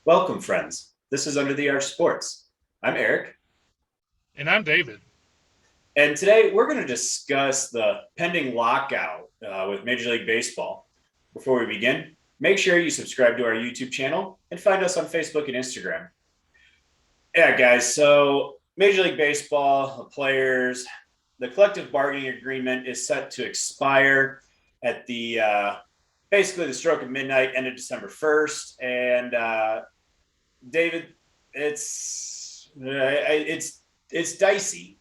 Welcome, friends. This is Under the Arch Sports. I'm Eric, And I'm David. and today we're going to discuss the pending lockout with Major League Baseball. Before we begin, make sure you subscribe to our YouTube channel and find us on Facebook and Instagram. Yeah, guys, so Major League Baseball, the players, the collective bargaining agreement is set to expire at the basically the stroke of midnight, end of December 1st. And David, it's dicey.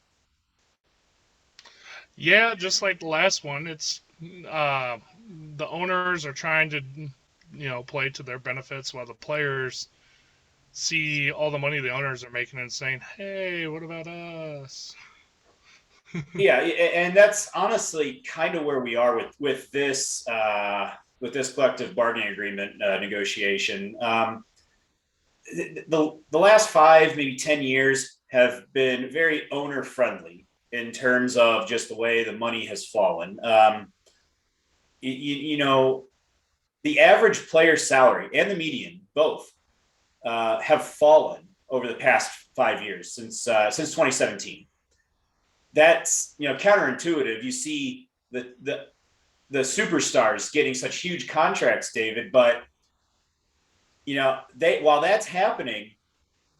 Yeah, just like the last one, it's uh, the owners are trying to, play to their benefits while the players see all the money the owners are making and saying, "Hey, what about us?" Yeah, and that's honestly kind of where we are with this collective bargaining agreement negotiation. The last 5 maybe 10 years have been very owner friendly in terms of just the way the money has fallen. You know, the average player salary and the median both have fallen over the past 5 years since 2017. That's counterintuitive. You see the superstars getting such huge contracts, David, but they while that's happening,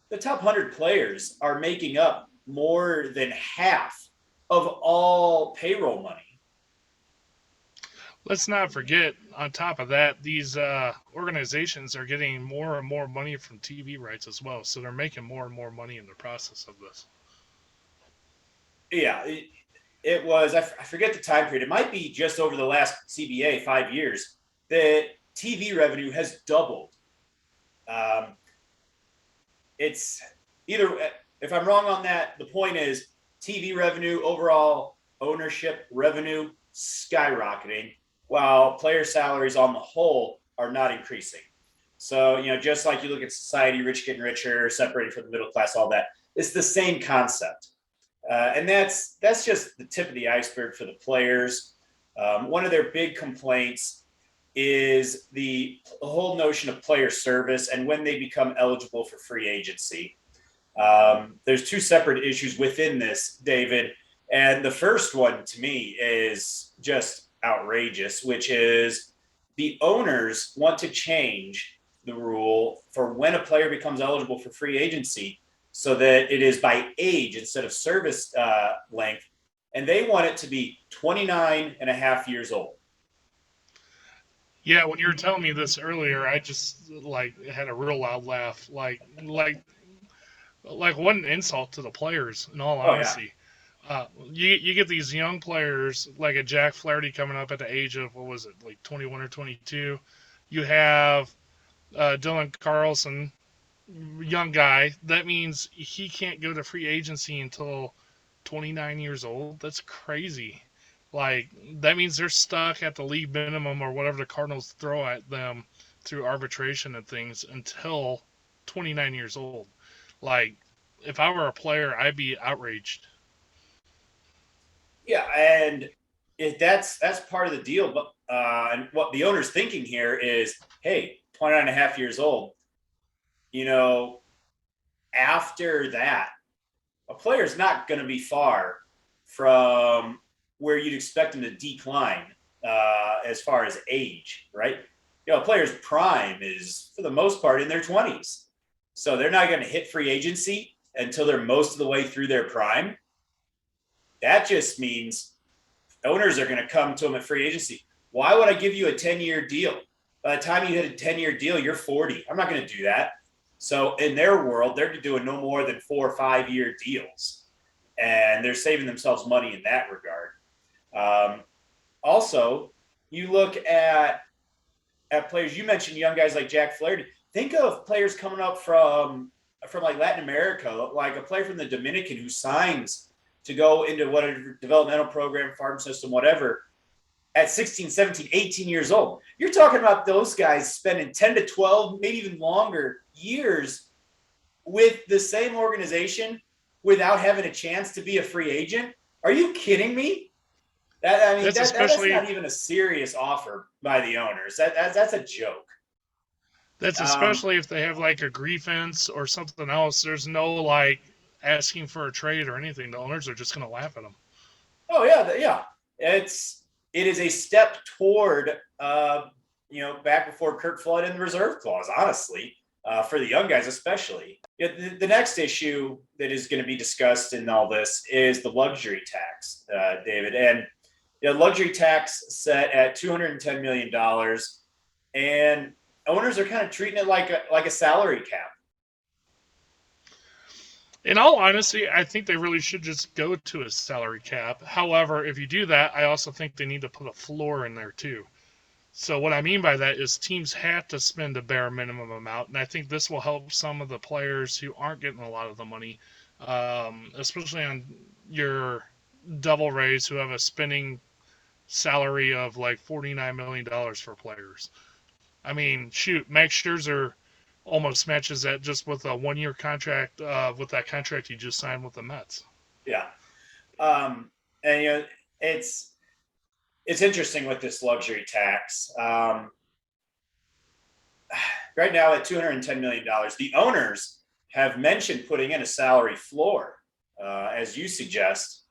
the top 100 players are making up more than half of all payroll money. Let's not forget, on top of that, these organizations are getting more and more money from TV rights as well, so they're making more and more money in the process of this. Yeah, it was. I forget the time period. It might be just over the last CBA 5 years that TV revenue has doubled. Um, it's either, if I'm wrong on that, the point is TV revenue, overall ownership revenue skyrocketing, while player salaries on the whole are not increasing. So, just like you look at society, rich getting richer, separating from the middle class, all that, it's the same concept. And that's just the tip of the iceberg for the players. One of their big complaints is the whole notion of player service and when they become eligible for free agency. There's two separate issues within this, David. And the first one to me is just outrageous, which is the owners want to change the rule for when a player becomes eligible for free agency so that it is by age instead of service length. And they want it to be 29 and a half years old. Yeah, when you were telling me this earlier, I just had a real loud laugh. Like what an insult to the players, in all Oh, yeah. honesty. You get these young players like a Jack Flaherty coming up at the age of, what was it, like 21 or 22. You have Dylan Carlson, young guy. That means he can't go to free agency until 29 years old. That's crazy. Like, that means they're stuck at the league minimum or whatever the Cardinals throw at them through arbitration and things until 29 years old. Like, if I were a player, I'd be outraged. Yeah, and that's part of the deal. But and what the owner's thinking here is, hey, 29 and a half years old, you know, after that, a player's not going to be far from where you'd expect him to decline as far as age, right? A player's prime is, for the most part, in their 20s. So they're not going to hit free agency until they're most of the way through their prime. That just means owners are going to come to them at free agency. Why would I give you a 10-year deal? By the time you hit a 10-year deal, you're 40. I'm not going to do that. So in their world, they're doing no more than 4 or 5 year deals. And they're saving themselves money in that regard. Also, you look at players. You mentioned young guys like Jack Flaherty. Think of players coming up from like Latin America, like a player from the Dominican who signs to go into whatever developmental program, farm system, whatever, at 16, 17, 18 years old. You're talking about those guys spending 10 to 12, maybe even longer years with the same organization without having a chance to be a free agent. Are you kidding me? That I mean That's that's especially not even a serious offer by the owners. That's a joke. That's especially if they have like a grievance or something else. There's no like asking for a trade or anything. The owners are just going to laugh at them. Oh yeah, yeah. It is a step toward back before Kurt Flood and the reserve clause. Honestly, for the young guys especially. The next issue that is going to be discussed in all this is the luxury tax, David, and luxury tax set at $210 million, and owners are kind of treating it like a salary cap. In all honesty, I think they really should just go to a salary cap. However, if you do that, I also think they need to put a floor in there too. So what I mean by that is teams have to spend a bare minimum amount, and I think this will help some of the players who aren't getting a lot of the money, especially on your double rays who have a spending salary of like $49 million for players. I mean, shoot, Max Scherzer almost matches that just with a 1 year contract with that contract he just signed with the Mets. Yeah, and it's interesting with this luxury tax. Right now at $210 million, the owners have mentioned putting in a salary floor, as you suggest,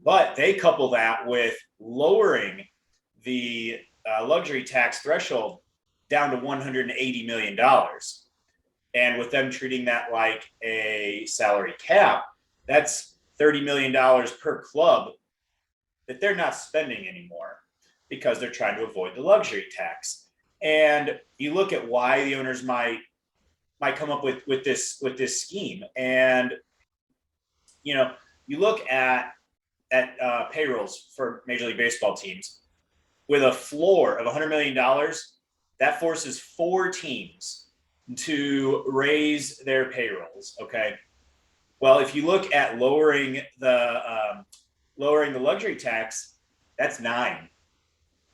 but they couple that with lowering the luxury tax threshold down to $180 million. And with them treating that like a salary cap, that's $30 million per club that they're not spending anymore because they're trying to avoid the luxury tax. And you look at why the owners might come up with this scheme, and you look at payrolls for Major League Baseball teams with a floor of $100 million. That forces 4 teams to raise their payrolls. Okay. Well, if you look at lowering the luxury tax, that's 9.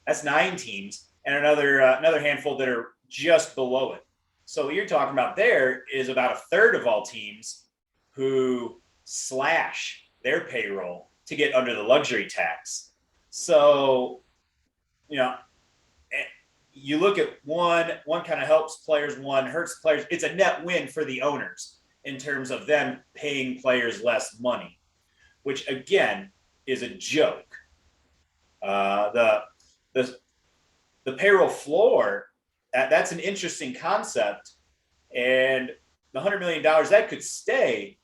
That's 9 teams, and another handful that are just below it. So what you're talking about there is about a third of all teams who slash their payroll to get under the luxury tax. So, you look at one kind of helps players, one hurts players. It's a net win for the owners in terms of them paying players less money, which again is a joke. The payroll floor, that's an interesting concept, and the $100 million that could stay,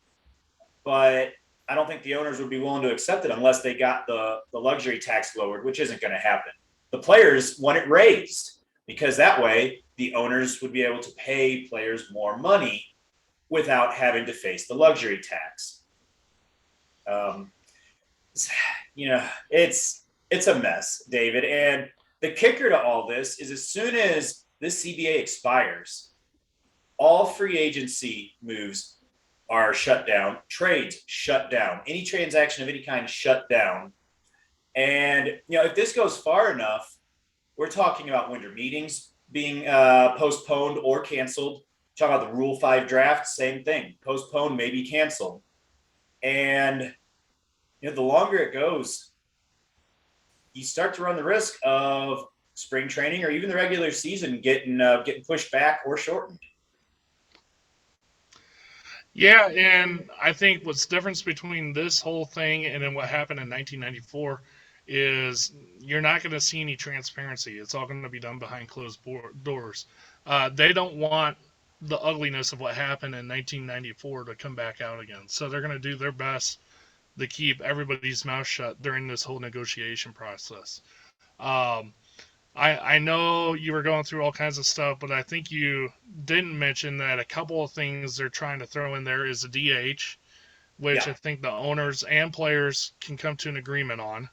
but I don't think the owners would be willing to accept it unless they got the luxury tax lowered, which isn't going to happen. The players want it raised because that way the owners would be able to pay players more money without having to face the luxury tax. It's a mess, David. And the kicker to all this is as soon as this CBA expires, all free agency moves are shut down, trades shut down, any transaction of any kind shut down. And, if this goes far enough, we're talking about winter meetings being postponed or canceled. Talk about the Rule 5 draft, same thing, postponed, maybe canceled. And, the longer it goes, you start to run the risk of spring training or even the regular season getting pushed back or shortened. Yeah, and I think what's the difference between this whole thing and then what happened in 1994 is you're not going to see any transparency. It's all going to be done behind closed doors. They don't want the ugliness of what happened in 1994 to come back out again. So they're going to do their best to keep everybody's mouth shut during this whole negotiation process. I know you were going through all kinds of stuff, but I think you didn't mention that a couple of things they're trying to throw in there is a DH, which I think the owners and players can come to an agreement on.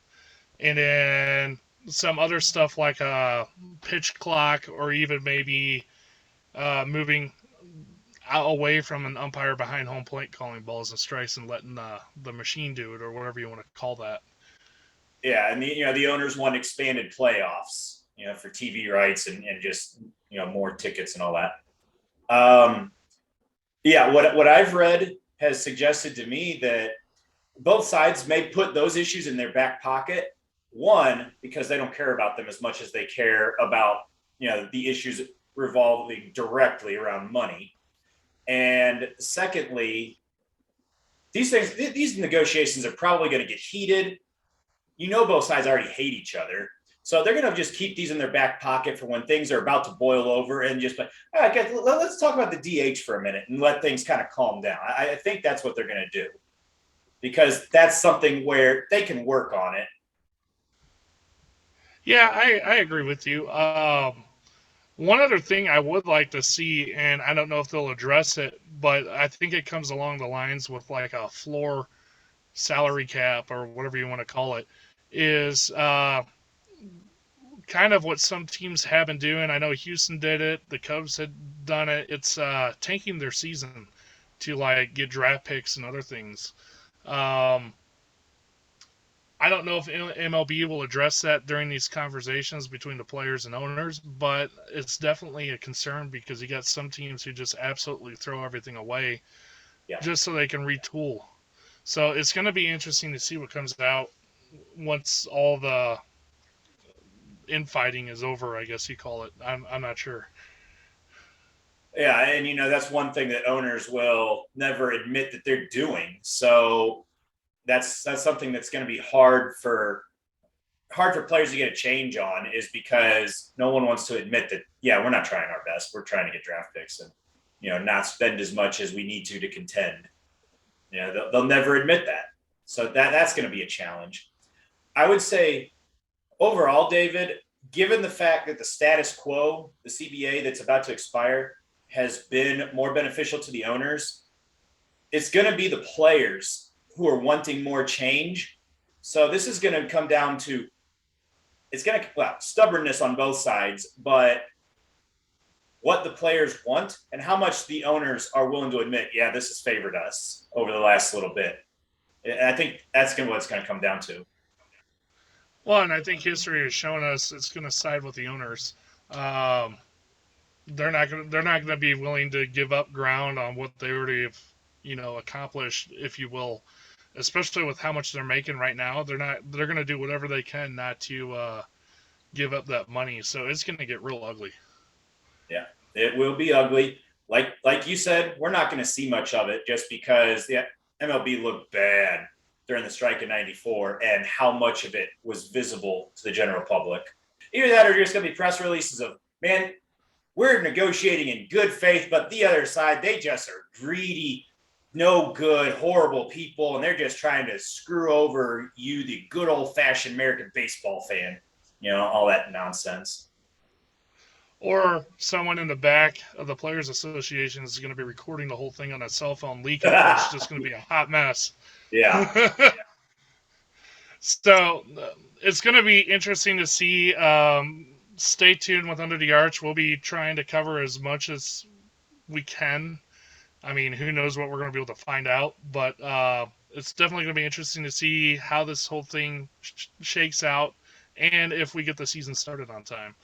And then some other stuff like a pitch clock or even maybe moving away from an umpire behind home plate calling balls and strikes and letting the machine do it or whatever you want to call that. Yeah, and the owners want expanded playoffs, for TV rights and just more tickets and all that. What I've read has suggested to me that both sides may put those issues in their back pocket. One, because they don't care about them as much as they care about the issues revolving directly around money. And secondly, these negotiations are probably going to get heated. Both sides already hate each other. So they're going to just keep these in their back pocket for when things are about to boil over and just like, all right, guys, let's talk about the DH for a minute and let things kind of calm down. I think that's what they're going to do because that's something where they can work on it. Yeah, I agree with you. One other thing I would like to see, and I don't know if they'll address it, but I think it comes along the lines with like a floor salary cap or whatever you want to call it, is kind of what some teams have been doing. I know Houston did it, the Cubs had done it. It's tanking their season to like get draft picks and other things. Um, I don't know if MLB will address that during these conversations between the players and owners, but it's definitely a concern because you got some teams who just absolutely throw everything away just so they can retool. So it's going to be interesting to see what comes out once all the infighting is over, I guess you call it. I'm not sure. Yeah, and that's one thing that owners will never admit that they're doing. So that's something that's going to be hard for players to get a change on, is because no one wants to admit that, yeah, we're not trying our best. We're trying to get draft picks and not spend as much as we need to contend. They'll never admit that. So that's going to be a challenge. I would say overall, David, given the fact that the status quo, the CBA that's about to expire, has been more beneficial to the owners, it's going to be the players who are wanting more change. So this is going to come down to, stubbornness on both sides, but what the players want and how much the owners are willing to admit, yeah, this has favored us over the last little bit. And I think that's what it's going to come down to. Well, and I think history has shown us it's going to side with the owners. They're not going to be willing to give up ground on what they already have, accomplished, if you will. Especially with how much they're making right now, they're going to do whatever they can not to give up that money. So it's going to get real ugly. Yeah, it will be ugly. Like you said, we're not going to see much of it just because the MLB looked bad during the strike in '94 and how much of it was visible to the general public. Either that or just going to be press releases of, man, we're negotiating in good faith, but the other side, they just are greedy, no good, horrible people, and they're just trying to screw over you, the good old-fashioned American baseball fan. All that nonsense. Or someone in the back of the Players Association is going to be recording the whole thing on a cell phone, leaking. It's just going to be a hot mess. Yeah. So it's going to be interesting to see. Stay tuned with Under the Arch. We'll be trying to cover as much as we can. I mean, who knows what we're going to be able to find out, but it's definitely going to be interesting to see how this whole thing shakes out and if we get the season started on time.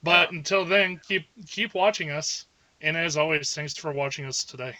But until then, keep watching us. And as always, thanks for watching us today.